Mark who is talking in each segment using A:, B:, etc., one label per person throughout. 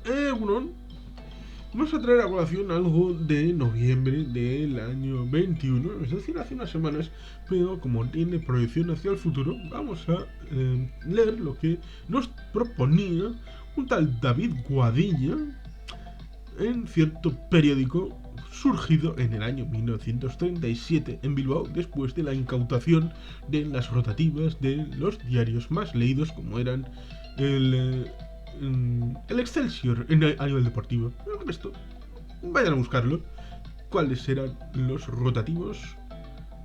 A: Egunon, vamos a traer a colación algo de noviembre del año 21, es decir, hace unas semanas, pero como tiene proyección hacia el futuro, vamos a leer lo que nos proponía un tal David Guadilla en cierto periódico surgido en el año 1937 en Bilbao después de la incautación de las rotativas de los diarios más leídos como eran el Excelsior a nivel deportivo. Esto, vayan a buscarlo. ¿Cuáles eran los rotativos,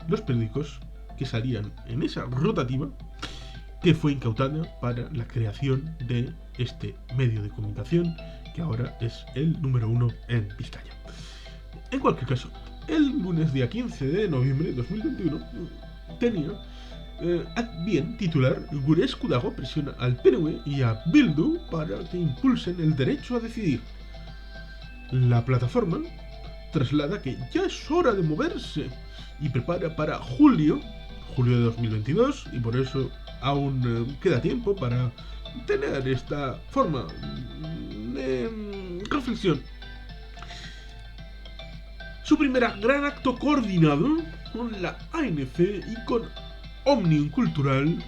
A: los periódicos que salían en esa rotativa que fue incautada para la creación de este medio de comunicación que ahora es el número 1 en Vizcaya? En cualquier caso, el lunes día 15 de noviembre de 2021 tenía bien titular: Gurescu dago presiona al PNV y a Bildu para que impulsen el derecho a decidir. La plataforma traslada que ya es hora de moverse y prepara para julio de 2022, y por eso aún queda tiempo para tener esta forma de reflexión. Su primer gran acto coordinado con la ANC y con Òmnium Cultural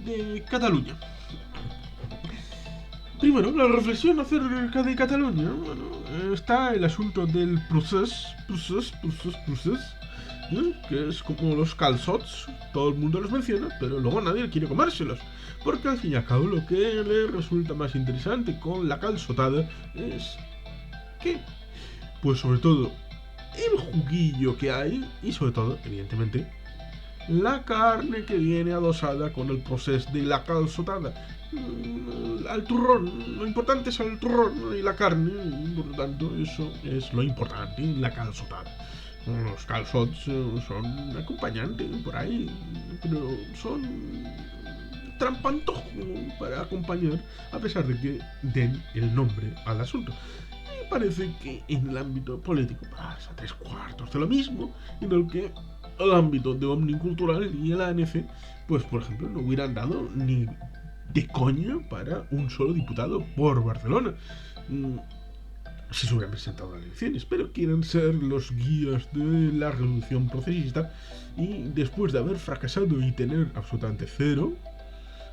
A: de Cataluña. Primero, la reflexión acerca de Cataluña. Bueno, está el asunto del procés, que es como los calçots, todo el mundo los menciona, pero luego nadie quiere comérselos, porque al fin y al cabo lo que le resulta más interesante con la calçotada es que, pues sobre todo, el juguillo que hay y sobre todo, evidentemente, la carne que viene adosada con el proceso de la calçotada. Al turrón, lo importante es el turrón y la carne, y por lo tanto eso es lo importante en la calçotada. Los calçots son acompañantes por ahí, pero son trampantojo para acompañar, a pesar de que den el nombre al asunto. Y parece que en el ámbito político pasa 3/4 de lo mismo, en el que el ámbito de Òmnium Cultural y el ANC, pues por ejemplo, no hubieran dado ni de coña para un solo diputado por Barcelona si se hubieran presentado a las elecciones, pero quieren ser los guías de la revolución procesista y después de haber fracasado y tener absolutamente cero,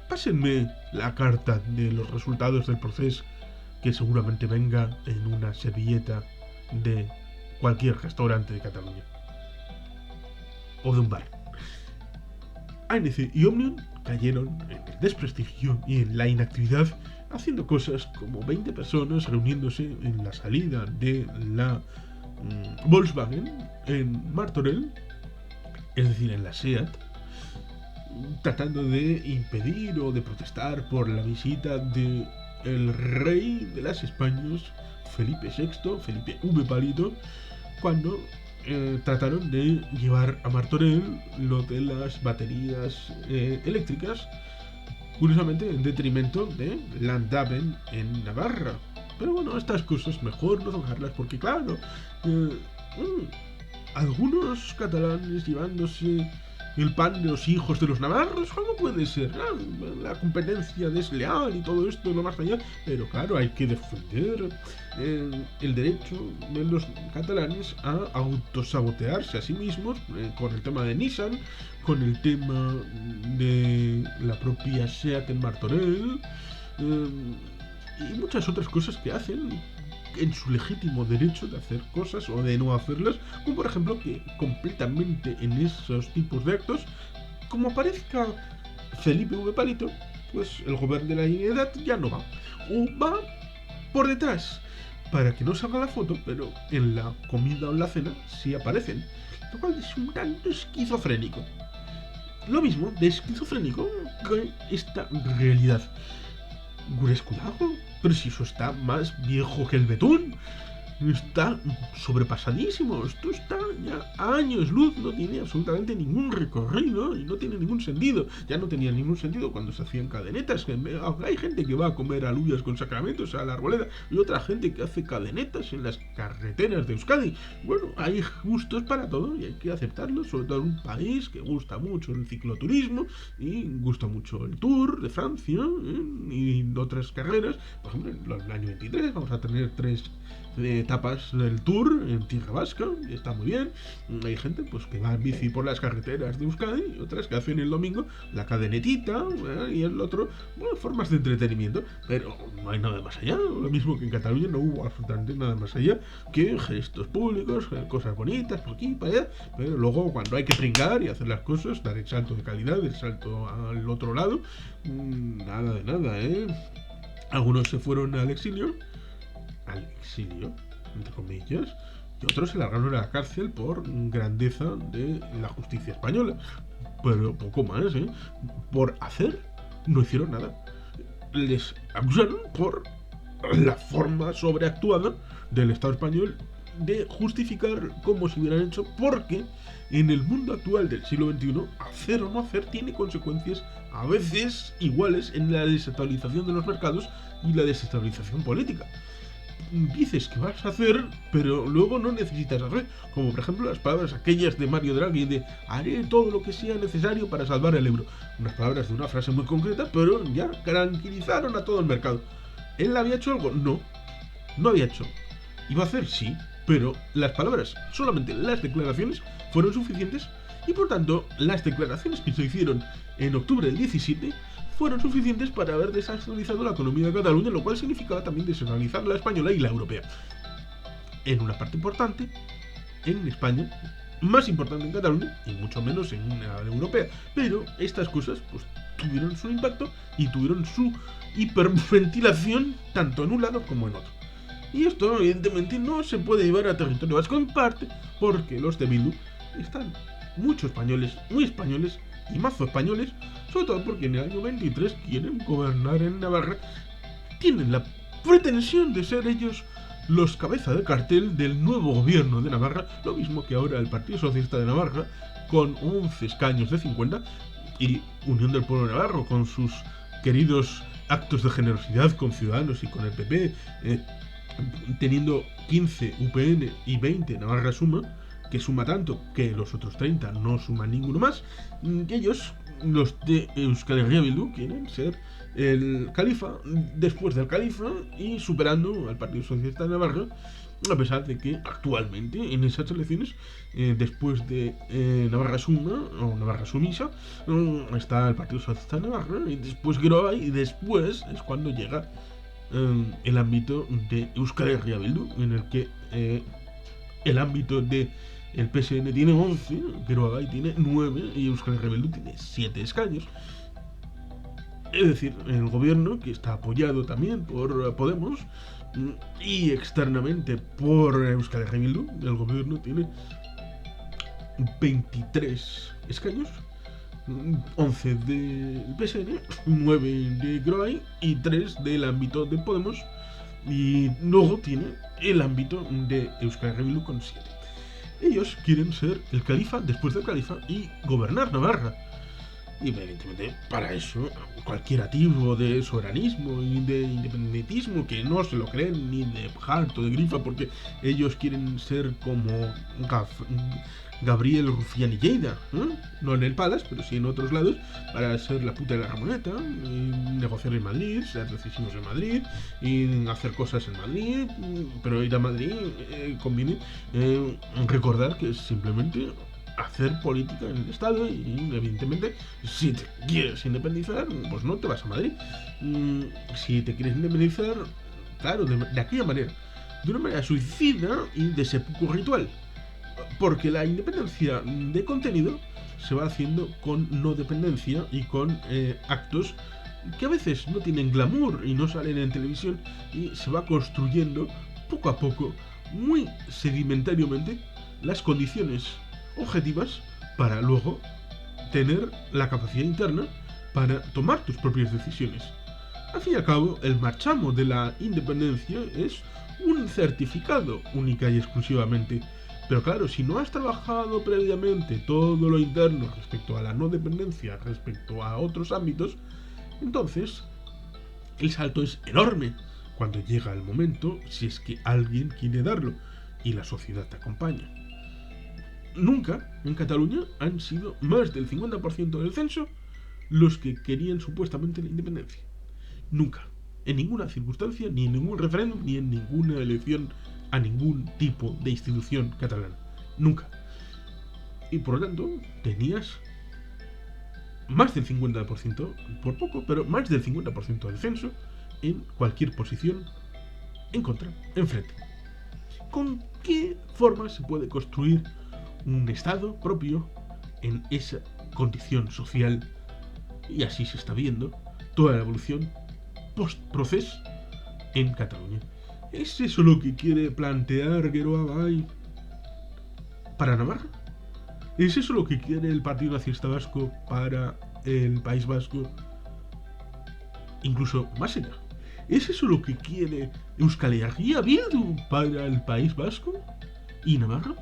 A: pásenme la carta de los resultados del proceso, que seguramente venga en una servilleta de cualquier restaurante de Cataluña o de un bar. ANC y Òmnium cayeron en el desprestigio y en la inactividad, haciendo cosas como 20 personas reuniéndose en la salida de la Volkswagen en Martorell, es decir, en la SEAT, tratando de impedir o de protestar por la visita de el rey de las Españas, Felipe VI, Felipe V Palito, cuando trataron de llevar a Martorell lo de las baterías eléctricas, curiosamente en detrimento de Landhaben en Navarra. Pero bueno, estas cosas mejor no tocarlas porque claro, algunos catalanes llevándose el pan de los hijos de los navarros, ¿cómo puede ser? La competencia desleal y todo esto, lo más allá. Pero claro, hay que defender el derecho de los catalanes a autosabotearse a sí mismos, con el tema de Nissan, con el tema de la propia SEAT en Martorell, y muchas otras cosas que hacen en su legítimo derecho de hacer cosas o de no hacerlas, como por ejemplo que completamente en esos tipos de actos, como aparezca Felipe V Palito, pues el gobierno de la Generalitat ya no va, o va por detrás para que no salga la foto, pero en la comida o en la cena sí aparecen, lo cual es un tanto esquizofrénico. Lo mismo de esquizofrénico que esta realidad. Gurescu dago, pero si eso está más viejo que el betún. está sobrepasadísimo. Esto está ya a años luz, no tiene absolutamente ningún recorrido y no tiene ningún sentido. Ya no tenía ningún sentido cuando se hacían cadenetas. Hay gente que va a comer alubias con sacramentos a la arboleda y otra gente que hace cadenetas en las carreteras de Euskadi. Bueno, hay gustos para todo y hay que aceptarlo, sobre todo en un país que gusta mucho el cicloturismo y gusta mucho el Tour de Francia, y otras carreras. Por ejemplo, en el año 23 vamos a tener 3 etapas del Tour en Tierra Vasca, y está muy bien. Hay gente pues que va en bici por las carreteras de Euskadi y otras que hacen el domingo la cadenetita, y el otro, bueno, formas de entretenimiento, pero no hay nada más allá. Lo mismo que en Cataluña no hubo absolutamente nada más allá que gestos públicos, cosas bonitas por aquí y para allá, pero luego cuando hay que pringar y hacer las cosas, dar el salto de calidad, el salto al otro lado, nada de nada, Algunos se fueron al exilio, entre comillas, y otros se largaron a la cárcel por grandeza de la justicia española. Pero poco más, Por hacer, no hicieron nada. Les acusaron por la forma sobreactuada del Estado español de justificar cómo se hubieran hecho, porque en el mundo actual del siglo XXI, hacer o no hacer tiene consecuencias a veces iguales en la desestabilización de los mercados y la desestabilización política. Dices que vas a hacer, pero luego no necesitas hacer, como por ejemplo las palabras aquellas de Mario Draghi de haré todo lo que sea necesario para salvar el euro. Unas palabras de una frase muy concreta, pero ya tranquilizaron a todo el mercado. ¿Él había hecho algo? No, no había hecho. ¿Iba a hacer? Sí, pero las palabras, solamente las declaraciones, fueron suficientes, y por tanto las declaraciones que se hicieron en octubre del 17 fueron suficientes para haber desestabilizado la economía de Cataluña, lo cual significaba también desestabilizar la española y la europea. En una parte importante, en España, más importante en Cataluña y mucho menos en la europea. Pero estas cosas pues tuvieron su impacto y tuvieron su hiperventilación tanto en un lado como en otro. Y esto evidentemente no se puede llevar a territorio vasco, en parte porque los de Bildu están muchos españoles, muy españoles y mazo españoles, sobre todo porque en el año 23 quieren gobernar en Navarra, tienen la pretensión de ser ellos los cabeza de cartel del nuevo gobierno de Navarra, lo mismo que ahora el Partido Socialista de Navarra, con 11 escaños de 50, y Unión del Pueblo Navarro, con sus queridos actos de generosidad con Ciudadanos y con el PP, teniendo 15 UPN y 20 Navarra Suma, que suma tanto que los otros 30 no suman ninguno más, que ellos, los de Euskal Herria Bildu, quieren ser el califa después del califa y superando al Partido Socialista de Navarra, a pesar de que actualmente en esas elecciones, después de Navarra Suma o Navarra Sumisa, está el Partido Socialista de Navarra y después Groa, y después es cuando llega el ámbito de Euskal Herria Bildu, en el que el ámbito de el PSN tiene 11, Geroagai tiene 9 y Euskal Herria Bildu tiene 7 escaños. Es decir, el gobierno, que está apoyado también por Podemos y externamente por Euskal Herria Bildu, el gobierno tiene 23 escaños, 11 del PSN, 9 de Geroagai y 3 del ámbito de Podemos, y luego tiene el ámbito de Euskal Herria Bildu con 7. Ellos quieren ser el califa después del califa y gobernar Navarra. Y evidentemente para eso cualquier atisbo de soberanismo y de independentismo, que no se lo creen ni de Harto, de Grifa, porque ellos quieren ser como Gabriel Rufián y Lleida, no en el Palace, pero sí en otros lados, para ser la puta de la Ramoneta, y negociar en Madrid, ser decisivos en Madrid, y hacer cosas en Madrid. Pero ir a Madrid conviene recordar que es simplemente hacer política en el Estado, y evidentemente si te quieres independizar, pues no te vas a Madrid. Si te quieres independizar, claro, de aquella manera, de una manera suicida y de seppuku ritual, porque la independencia de contenido se va haciendo con no dependencia y con actos que a veces no tienen glamour y no salen en televisión, y se va construyendo poco a poco, muy sedimentariamente, las condiciones objetivas para luego tener la capacidad interna para tomar tus propias decisiones. Al fin y al cabo, el marchamo de la independencia es un certificado única y exclusivamente. Pero claro, si no has trabajado previamente todo lo interno respecto a la no dependencia, respecto a otros ámbitos, entonces el salto es enorme cuando llega el momento, si es que alguien quiere darlo y la sociedad te acompaña. Nunca en Cataluña han sido más del 50% del censo los que querían supuestamente la independencia. Nunca. En ninguna circunstancia, ni en ningún referéndum, ni en ninguna elección a ningún tipo de institución catalana. Nunca. Y por lo tanto, tenías más del 50%, por poco, pero más del 50% del censo en cualquier posición en contra, enfrente. ¿Con qué forma se puede construir un Estado propio en esa condición social? Y así se está viendo toda la evolución post-proceso en Cataluña. ¿Es eso lo que quiere plantear Geroa Bay para Navarra? ¿Es eso lo que quiere el Partido Nacionalista Vasco para el País Vasco? Incluso más allá. ¿Es eso lo que quiere Euskal Herria Bildu para el País Vasco y Navarra?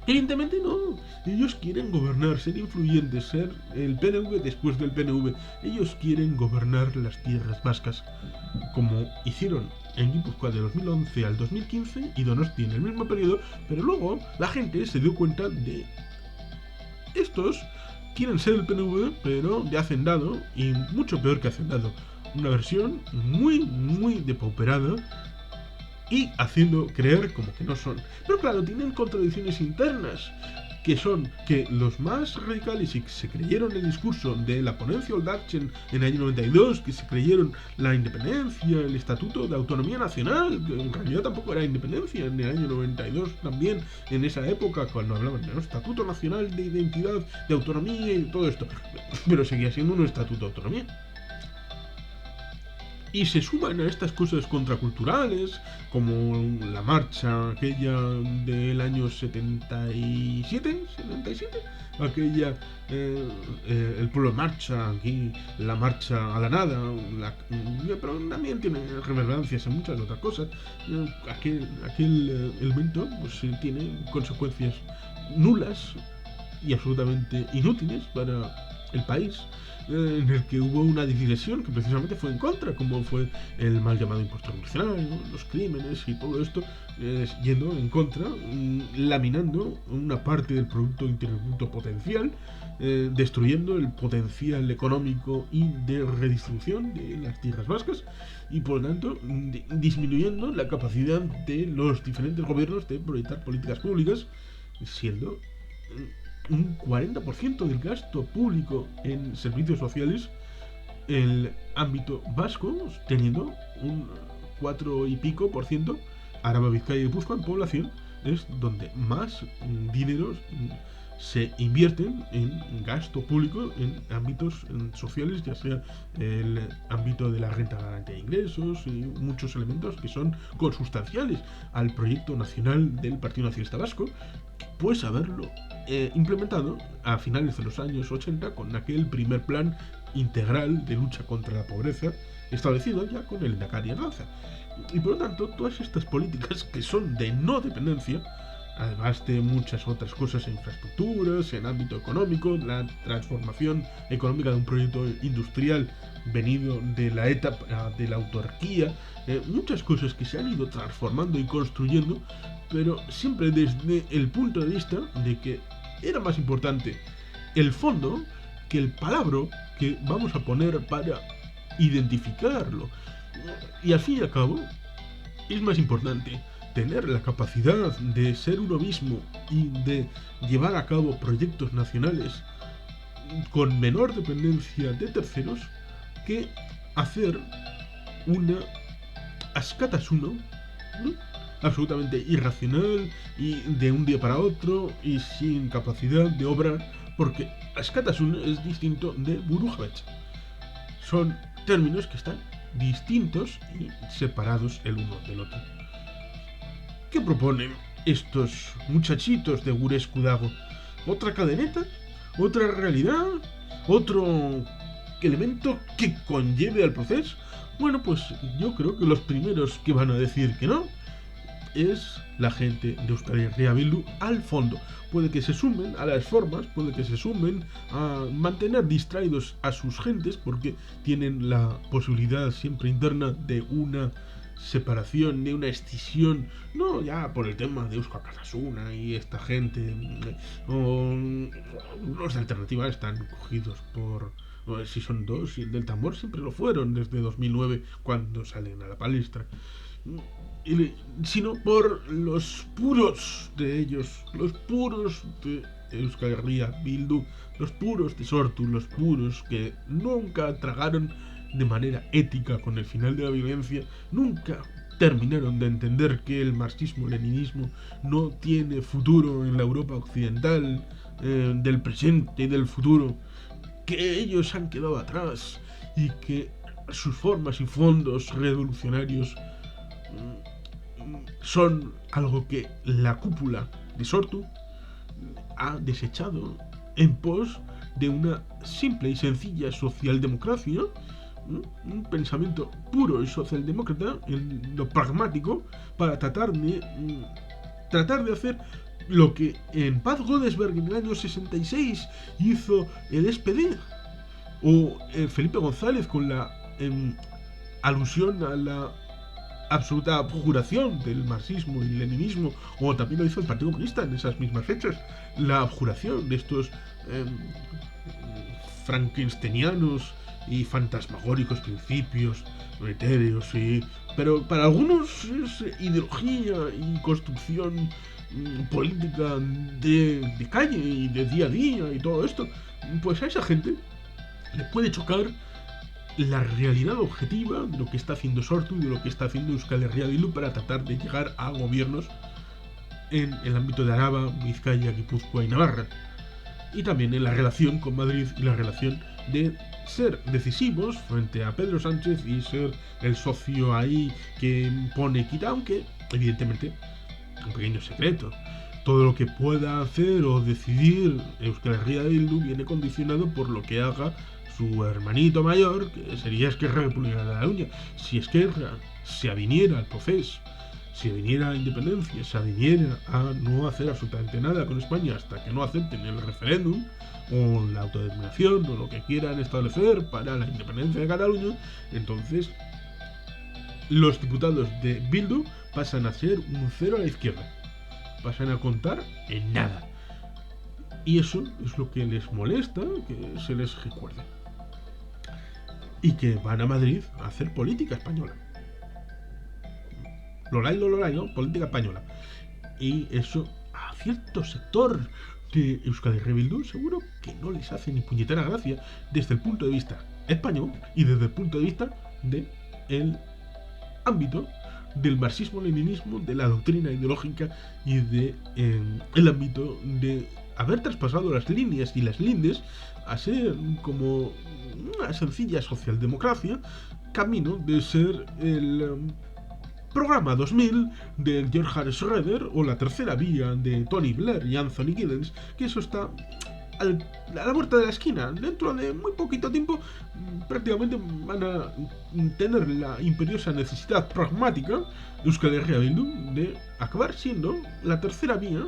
A: Evidentemente no. Ellos quieren gobernar, ser influyentes, ser el PNV después del PNV. Ellos quieren gobernar las tierras vascas, como hicieron en Guipúzcoa de 2011 al 2015 y Donosti en el mismo periodo, pero luego la gente se dio cuenta de estos quieren ser el PNV, pero de hacendado, y mucho peor que hacendado. Una versión muy depauperada y haciendo creer como que no son. Pero claro, tienen contradicciones internas, que son que los más radicales y que se creyeron el discurso de la ponencia Oldarchen en el año 92, que se creyeron la independencia, el Estatuto de Autonomía Nacional, que en realidad tampoco era independencia, en el año 92 también, en esa época, cuando hablaban de Estatuto Nacional de Identidad, de Autonomía y todo esto, pero seguía siendo un Estatuto de Autonomía. Y se suman a estas cosas contraculturales, como la marcha aquella del año 77, aquella, el pueblo marcha, aquí la marcha a la nada, pero también tiene reverberancias en muchas otras cosas. Aquel elemento pues, tiene consecuencias nulas y absolutamente inútiles para el país, en el que hubo una decisión que precisamente fue en contra, como fue el mal llamado impuesto revolucionario, los crímenes y todo esto, yendo en contra, laminando una parte del Producto Interior Bruto potencial, destruyendo el potencial económico y de redistribución de las tierras vascas y por lo tanto disminuyendo la capacidad de los diferentes gobiernos de proyectar políticas públicas, siendo un 40% del gasto público en servicios sociales el ámbito vasco, teniendo un 4 y pico por ciento. Araba, Vizcaya y Guipúzcoa en población es donde más dinero se invierten en gasto público en ámbitos sociales, ya sea el ámbito de la renta garantía de ingresos y muchos elementos que son consustanciales al proyecto nacional del Partido Nacionalista Vasco, pues haberlo implementado a finales de los años 80 con aquel primer plan integral de lucha contra la pobreza establecido ya con el Lehendakari Ardanza. Y por lo tanto, todas estas políticas que son de no dependencia, además de muchas otras cosas en infraestructuras, en ámbito económico, la transformación económica de un proyecto industrial venido de la etapa de la autarquía, muchas cosas que se han ido transformando y construyendo, pero siempre desde el punto de vista de que era más importante el fondo que el palabra que vamos a poner para identificarlo. Y al fin y al cabo, es más importante tener la capacidad de ser uno mismo y de llevar a cabo proyectos nacionales con menor dependencia de terceros que hacer una askatasun, ¿no? Absolutamente irracional y de un día para otro y sin capacidad de obrar, porque askatasun es distinto de burujabetza. Son términos que están distintos y separados el uno del otro. ¿Qué proponen estos muchachitos de Gure Escudago? ¿Otra cadeneta? ¿Otra realidad? ¿Otro elemento que conlleve al proceso. Bueno, pues yo creo que los primeros que van a decir que no es la gente de Euskal Herria Bildu al fondo. Puede que se sumen a las formas, puede que se sumen a mantener distraídos a sus gentes, porque tienen la posibilidad siempre interna de una separación, de una escisión, no ya por el tema de Eusko Alkartasuna y esta gente, los de Alternativa están cogidos por, si son dos, y el del Tambor siempre lo fueron desde 2009 cuando salen a la palestra, sino por los puros de ellos, los puros de Euskal Herria Bildu, los puros de Sortu, los puros que nunca tragaron de manera ética con el final de la violencia, nunca terminaron de entender que el marxismo-leninismo no tiene futuro en la Europa occidental, del presente y del futuro, que ellos han quedado atrás y que sus formas y fondos revolucionarios son algo que la cúpula de Sortu ha desechado en pos de una simple y sencilla socialdemocracia, un pensamiento puro y socialdemócrata en lo pragmático, para tratar de hacer lo que en Paz Godesberg en el año 66 hizo el SPD, o Felipe González con la alusión a la absoluta abjuración del marxismo y leninismo, o también lo hizo el Partido Comunista en esas mismas fechas, la abjuración de estos frankensteinianos y fantasmagóricos principios etéreos, pero para algunos es ideología y construcción política de calle y de día a día y todo esto. Pues a esa gente le puede chocar la realidad objetiva de lo que está haciendo Sortu y de lo que está haciendo Euskal Herria Bildu para tratar de llegar a gobiernos en el ámbito de Araba, Vizcaya, Guipúzcoa y Navarra, y también en la relación con Madrid y la relación de ser decisivos frente a Pedro Sánchez y ser el socio ahí que pone quita, aunque evidentemente un pequeño secreto, todo lo que pueda hacer o decidir Euskal Herria Bildu viene condicionado por lo que haga su hermanito mayor, que sería Esquerra Republicana de Cataluña. Si Esquerra se aviniera al proceso, si aviniera a la independencia, se aviniera a no hacer absolutamente nada con España hasta que no acepten el referéndum o la autodeterminación o lo que quieran establecer para la independencia de Cataluña, entonces los diputados de Bildu pasan a ser un cero a la izquierda, pasan a contar en nada, y eso es lo que les molesta que se les recuerde, y que van a Madrid a hacer política española. Lolailo, política española. Y eso a cierto sector de Euskal Herria Bildu seguro que no les hace ni puñetera gracia desde el punto de vista español y desde el punto de vista del ámbito del marxismo-leninismo, de la doctrina ideológica y de el ámbito de haber traspasado las líneas y las lindes a ser como una sencilla socialdemocracia, camino de ser el programa 2000 de Gerhard Schröder o la tercera vía de Tony Blair y Anthony Giddens, que eso está a la vuelta de la esquina. Dentro de muy poquito tiempo prácticamente van a tener la imperiosa necesidad pragmática de Euskal Herria Bildu de acabar siendo la tercera vía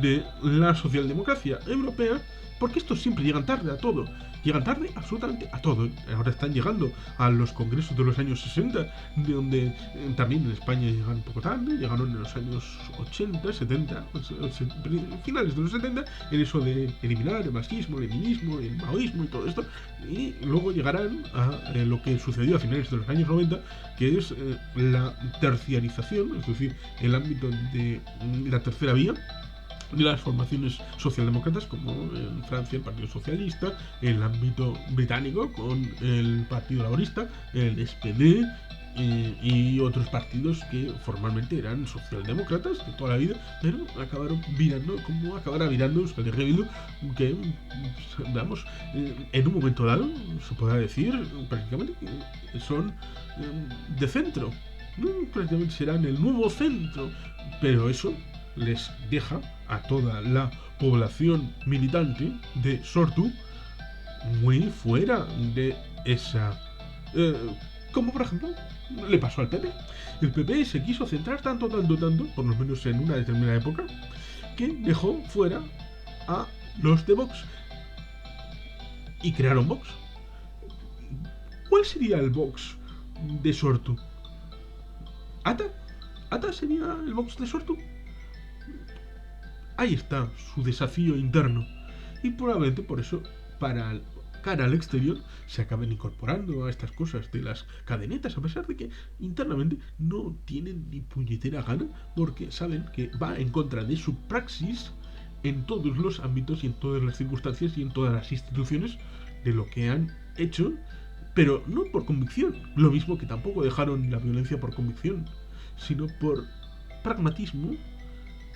A: de la socialdemocracia europea, porque estos siempre llegan tarde a todo, llegan tarde absolutamente a todo. Ahora están llegando a los congresos de los años 60, de donde también en España llegan un poco tarde, llegaron en los años 80, 70, finales de los 70, en eso de eliminar el marxismo, el leninismo, el maoísmo y todo esto, y luego llegarán a lo que sucedió a finales de los años 90, que es la terciarización, es decir, el ámbito de la tercera vía de las formaciones socialdemócratas, como en Francia el Partido Socialista, en el ámbito británico con el Partido Laborista, el SPD y otros partidos que formalmente eran socialdemócratas de toda la vida, pero acabaron virando, como acabará virando Euskal Herria Bildu, que vamos, en un momento dado se podrá decir prácticamente que son de centro, prácticamente serán el nuevo centro, pero eso les deja a toda la población militante de Sortu muy fuera de esa... eh, como por ejemplo le pasó al PP. El PP se quiso centrar tanto, por lo menos en una determinada época, que dejó fuera a los de Vox y crearon Vox. ¿Cuál sería el Vox de Sortu? ¿Ata? ¿Ata sería el Vox de Sortu? Ahí está su desafío interno. Y probablemente por eso, para cara al exterior, se acaben incorporando a estas cosas de las cadenetas, a pesar de que internamente no tienen ni puñetera gana, porque saben que va en contra de su praxis en todos los ámbitos y en todas las circunstancias y en todas las instituciones de lo que han hecho, pero no por convicción. Lo mismo que tampoco dejaron la violencia por convicción, sino por pragmatismo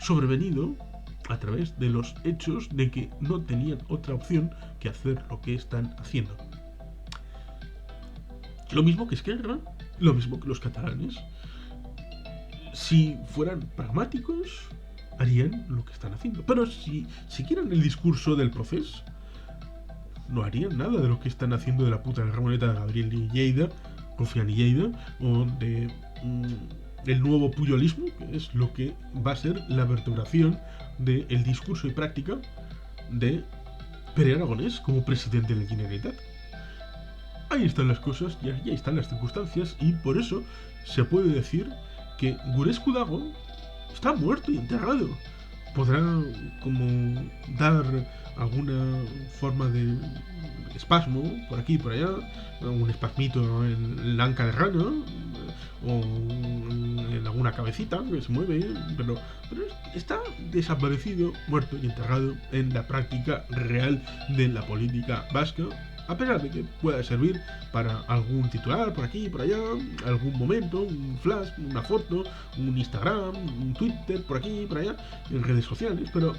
A: sobrevenido a través de los hechos de que no tenían otra opción que hacer lo que están haciendo. Lo mismo que Esquerra, lo mismo que los catalanes. Si fueran pragmáticos, harían lo que están haciendo. Pero si siguieran el discurso del proceso, no harían nada de lo que están haciendo de la puta Ramoneta de Gabriel y Lleida, Rufián y Lleida, o de el nuevo puyolismo, que es lo que va a ser la vertebración del discurso y práctica de Pere Aragonés como presidente de la Generalitat. Ahí están las cosas, y ahí están las circunstancias, y por eso se puede decir que Gurescu Dago está muerto y enterrado. Podrá como dar alguna forma de espasmo por aquí y por allá, un espasmito en la anca de rana o en alguna cabecita que se mueve, pero está desaparecido, muerto y enterrado en la práctica real de la política vasca, a pesar de que pueda servir para algún titular por aquí y por allá, algún momento, un flash, una foto, un Instagram, un Twitter por aquí y por allá, en redes sociales, pero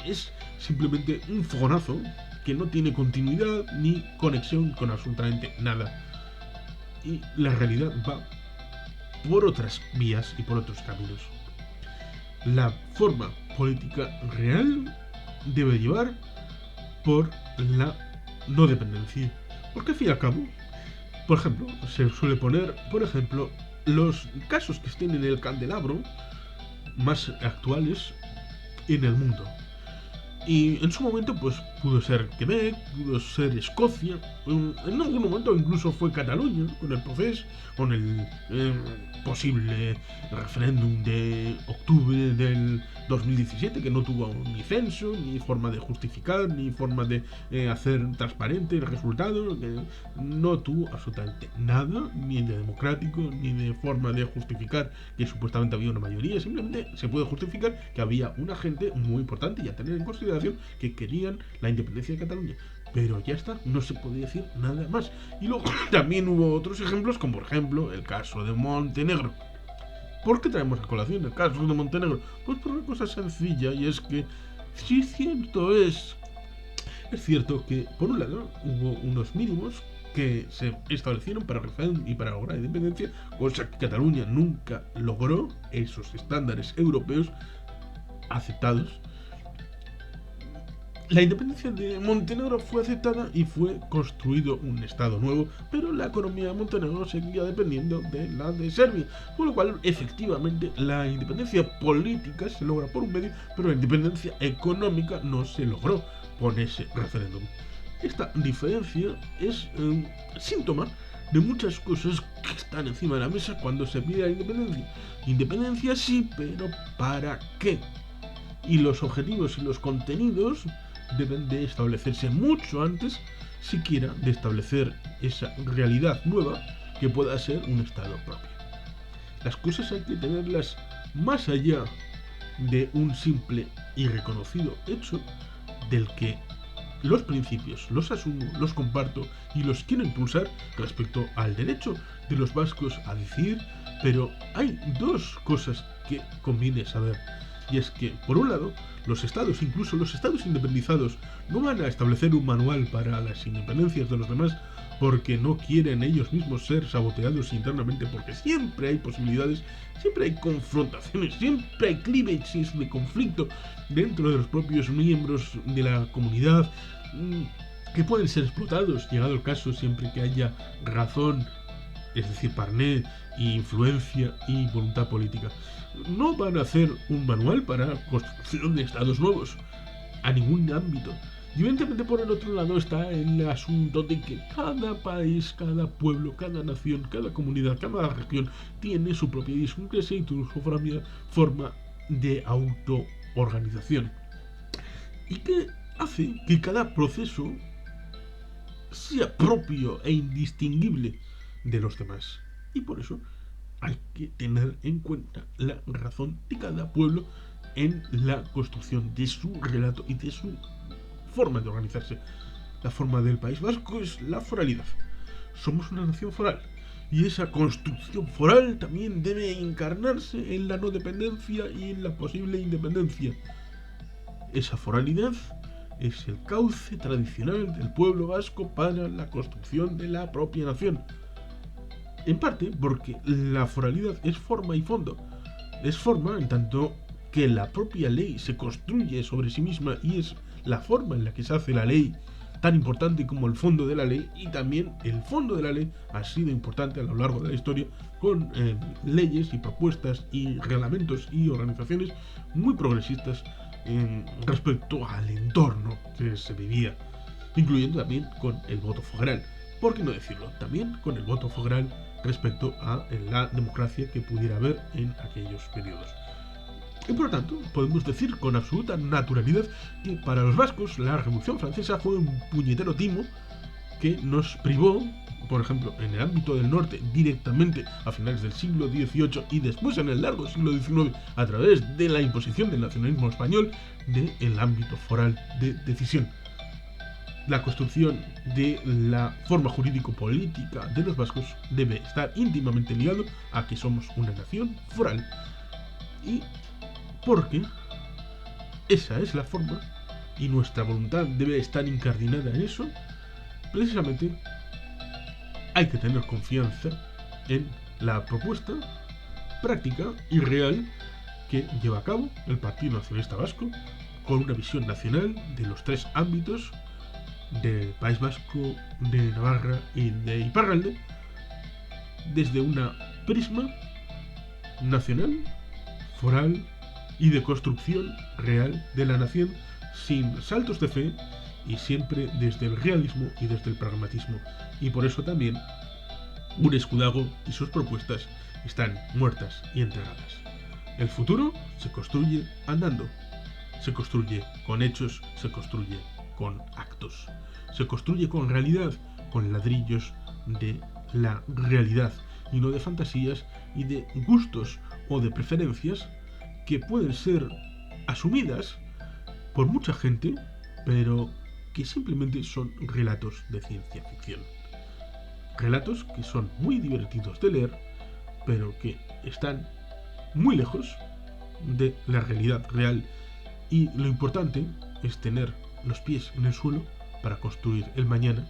A: es simplemente un fogonazo que no tiene continuidad ni conexión con absolutamente nada. Y la realidad va por otras vías y por otros caminos. La forma política real debe llevar por la no dependencia. Porque al fin y al cabo, por ejemplo, se suele poner, por ejemplo, los casos que estén en el candelabro más actuales en el mundo. Y en su momento, pues pudo ser Quebec, pudo ser Escocia, en algún momento incluso fue Cataluña, con el proceso, con el posible referéndum de octubre del 2017, que no tuvo ni censo, ni forma de justificar, ni forma de hacer transparente el resultado, que no tuvo absolutamente nada, ni de democrático, ni de forma de justificar que supuestamente había una mayoría. Simplemente se puede justificar que había una gente muy importante y a tener en consideración que querían la independencia de Cataluña. Pero ya está, no se puede decir nada más. Y luego también hubo otros ejemplos, como por ejemplo el caso de Montenegro. ¿Por qué traemos a colación el caso de Montenegro? Pues por una cosa sencilla, y es que sí es cierto que por un lado hubo unos mínimos que se establecieron para referéndum y para lograr la independencia, cosa que Cataluña nunca logró, esos estándares europeos aceptados. La independencia de Montenegro fue aceptada y fue construido un estado nuevo, pero la economía de Montenegro seguía dependiendo de la de Serbia, con lo cual efectivamente la independencia política se logra por un medio, pero la independencia económica no se logró con ese referéndum. Esta diferencia es síntoma de muchas cosas que están encima de la mesa cuando se pide la independencia. Independencia sí, pero ¿para qué? Y los objetivos y los contenidos deben de establecerse mucho antes siquiera de establecer esa realidad nueva que pueda ser un estado propio. Las cosas hay que tenerlas más allá de un simple y reconocido hecho del que los principios los asumo, los comparto y los quiero impulsar respecto al derecho de los vascos a decidir, pero hay dos cosas que conviene saber. Y es que, por un lado, los estados, incluso los estados independizados, no van a establecer un manual para las independencias de los demás porque no quieren ellos mismos ser saboteados internamente, porque siempre hay posibilidades, siempre hay confrontaciones, siempre hay cleavages de conflicto dentro de los propios miembros de la comunidad. que pueden ser explotados, llegado el caso, siempre que haya razón, es decir, parné, influencia y voluntad política. No van a hacer un manual para construcción de estados nuevos, a ningún ámbito. Y evidentemente por el otro lado está el asunto de que cada país, cada pueblo, cada nación, cada comunidad, cada región tiene su propia idiosincrasia y su propia forma de autoorganización. Y que hace que cada proceso sea propio e indistinguible de los demás. Y por eso hay que tener en cuenta la razón de cada pueblo en la construcción de su relato y de su forma de organizarse. La forma del País Vasco es la foralidad. Somos una nación foral. Y esa construcción foral también debe encarnarse en la no dependencia y en la posible independencia. Esa foralidad es el cauce tradicional del pueblo vasco para la construcción de la propia nación. En parte porque la foralidad es forma y fondo. Es forma en tanto que la propia ley se construye sobre sí misma y es la forma en la que se hace la ley tan importante como el fondo de la ley, y también el fondo de la ley ha sido importante a lo largo de la historia con leyes y propuestas y reglamentos y organizaciones muy progresistas respecto al entorno que se vivía, incluyendo también con el voto foral, por qué no decirlo, también con el voto foral respecto a la democracia que pudiera haber en aquellos periodos. Y por lo tanto, podemos decir con absoluta naturalidad que para los vascos la Revolución Francesa fue un puñetero timo que nos privó, por ejemplo, en el ámbito del norte directamente a finales del siglo XVIII y después en el largo siglo XIX a través de la imposición del nacionalismo español, del ámbito foral de decisión. La construcción de la forma jurídico-política de los vascos debe estar íntimamente ligado a que somos una nación foral. Y porque esa es la forma y nuestra voluntad debe estar incardinada en eso, precisamente hay que tener confianza en la propuesta práctica y real que lleva a cabo el Partido Nacionalista Vasco con una visión nacional de los tres ámbitos del País Vasco, de Navarra y de Iparralde desde una prisma nacional, foral y de construcción real de la nación, sin saltos de fe y siempre desde el realismo y desde el pragmatismo. Y por eso también Ure Escudago y sus propuestas están muertas y enterradas. El futuro se construye andando, se construye con hechos, se construye con actos, se construye con realidad, con ladrillos de la realidad y no de fantasías y de gustos o de preferencias que pueden ser asumidas por mucha gente, pero que simplemente son relatos de ciencia ficción. Relatos que son muy divertidos de leer, pero que están muy lejos de la realidad real, y lo importante es tener los pies en el suelo para construir el mañana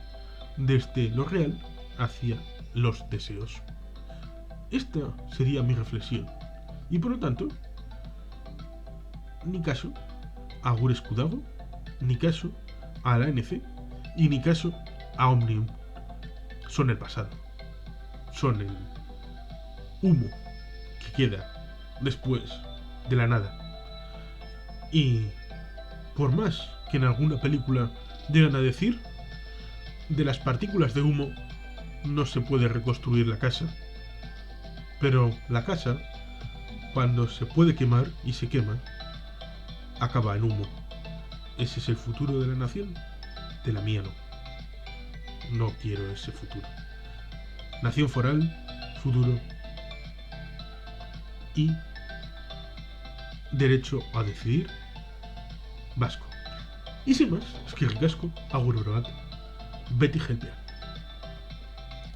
A: desde lo real hacia los deseos. Esta sería mi reflexión, y por lo tanto ni caso a Ure Escudago, ni caso a la ANC y ni caso a Omnium. Son el pasado, son el humo que queda después de la nada. Y por más que en alguna película llegan a decir, de las partículas de humo no se puede reconstruir la casa, pero la casa, cuando se puede quemar y se quema, acaba en humo. Ese es el futuro de la nación, de la mía no. No quiero ese futuro. Nación foral, futuro y derecho a decidir vasco. Y sin más, eskerrik asko, agur bat, beti jelpea.